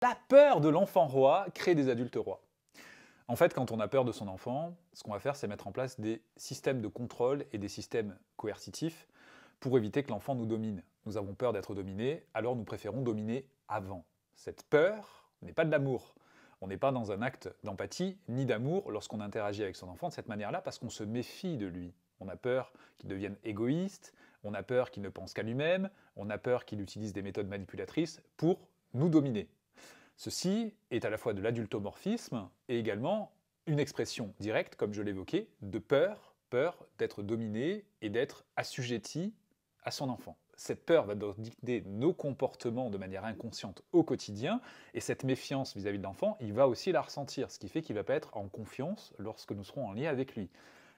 La peur de l'enfant roi crée des adultes rois. En fait, quand on a peur de son enfant, ce qu'on va faire, c'est mettre en place des systèmes de contrôle et des systèmes coercitifs pour éviter que l'enfant nous domine. Nous avons peur d'être dominés, alors nous préférons dominer avant. Cette peur n'est pas de l'amour. On n'est pas dans un acte d'empathie ni d'amour lorsqu'on interagit avec son enfant de cette manière-là parce qu'on se méfie de lui. On a peur qu'il devienne égoïste, on a peur qu'il ne pense qu'à lui-même, on a peur qu'il utilise des méthodes manipulatrices pour nous dominer. Ceci est à la fois de l'adultomorphisme et également une expression directe, comme je l'évoquais, de peur, peur d'être dominé et d'être assujetti à son enfant. Cette peur va donc dicter nos comportements de manière inconsciente au quotidien, et cette méfiance vis-à-vis de l'enfant, il va aussi la ressentir, ce qui fait qu'il ne va pas être en confiance lorsque nous serons en lien avec lui.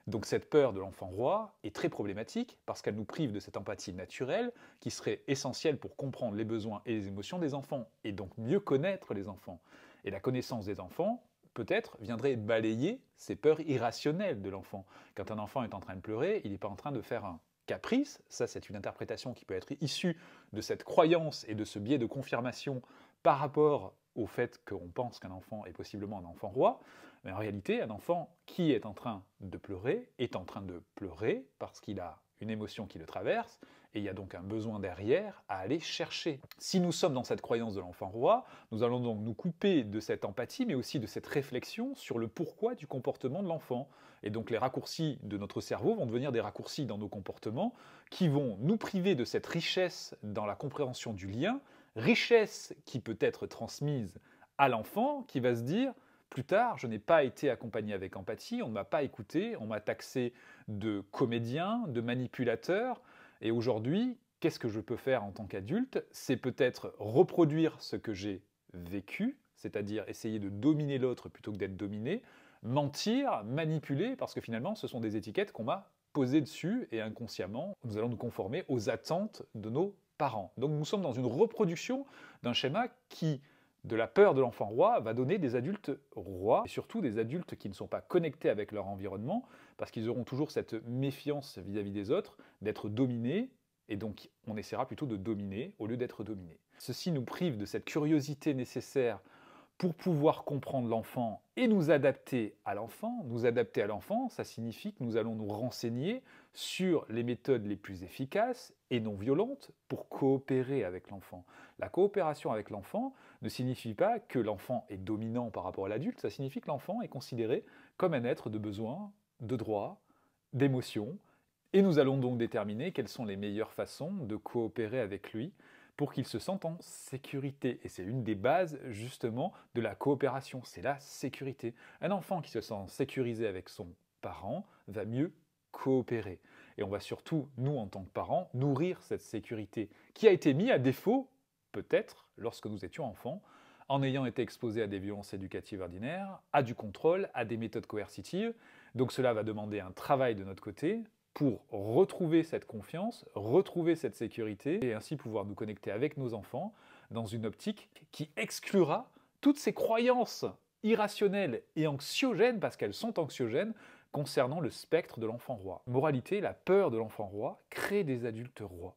Donc cette peur de l'enfant roi est très problématique parce qu'elle nous prive de cette empathie naturelle qui serait essentielle pour comprendre les besoins et les émotions des enfants et donc mieux connaître les enfants. Et la connaissance des enfants, peut-être, viendrait balayer ces peurs irrationnelles de l'enfant. Quand un enfant est en train de pleurer, il n'est pas en train de faire un caprice, ça c'est une interprétation qui peut être issue de cette croyance et de ce biais de confirmation par rapport au fait qu'on pense qu'un enfant est possiblement un enfant roi, mais en réalité, un enfant qui est en train de pleurer est en train de pleurer parce qu'il a une émotion qui le traverse, et il y a donc un besoin derrière à aller chercher. Si nous sommes dans cette croyance de l'enfant roi, nous allons donc nous couper de cette empathie, mais aussi de cette réflexion sur le pourquoi du comportement de l'enfant. Et donc les raccourcis de notre cerveau vont devenir des raccourcis dans nos comportements qui vont nous priver de cette richesse dans la compréhension du lien, richesse qui peut être transmise à l'enfant, qui va se dire plus tard, je n'ai pas été accompagné avec empathie, on ne m'a pas écouté, on m'a taxé de comédien, de manipulateur, et aujourd'hui, qu'est-ce que je peux faire en tant qu'adulte? C'est peut-être reproduire ce que j'ai vécu, c'est-à-dire essayer de dominer l'autre plutôt que d'être dominé, mentir, manipuler, parce que finalement, ce sont des étiquettes qu'on m'a posées dessus, et inconsciemment, nous allons nous conformer aux attentes de nos parents. Donc nous sommes dans une reproduction d'un schéma qui, de la peur de l'enfant roi, va donner des adultes rois, et surtout des adultes qui ne sont pas connectés avec leur environnement, parce qu'ils auront toujours cette méfiance vis-à-vis des autres, d'être dominés, et donc on essaiera plutôt de dominer au lieu d'être dominé. Ceci nous prive de cette curiosité nécessaire pour pouvoir comprendre l'enfant et nous adapter à l'enfant. Nous adapter à l'enfant, ça signifie que nous allons nous renseigner sur les méthodes les plus efficaces et non violentes pour coopérer avec l'enfant. La coopération avec l'enfant ne signifie pas que l'enfant est dominant par rapport à l'adulte, ça signifie que l'enfant est considéré comme un être de besoins, de droits, d'émotions, et nous allons donc déterminer quelles sont les meilleures façons de coopérer avec lui pour qu'il se sente en sécurité. Et c'est une des bases, justement, de la coopération, c'est la sécurité. Un enfant qui se sent sécurisé avec son parent va mieux coopérer. Et on va surtout, nous, en tant que parents, nourrir cette sécurité qui a été mise à défaut, peut-être, lorsque nous étions enfants, en ayant été exposés à des violences éducatives ordinaires, à du contrôle, à des méthodes coercitives. Donc cela va demander un travail de notre côté, pour retrouver cette confiance, retrouver cette sécurité et ainsi pouvoir nous connecter avec nos enfants dans une optique qui exclura toutes ces croyances irrationnelles et anxiogènes, parce qu'elles sont anxiogènes, concernant le spectre de l'enfant roi. Moralité, la peur de l'enfant roi crée des adultes rois.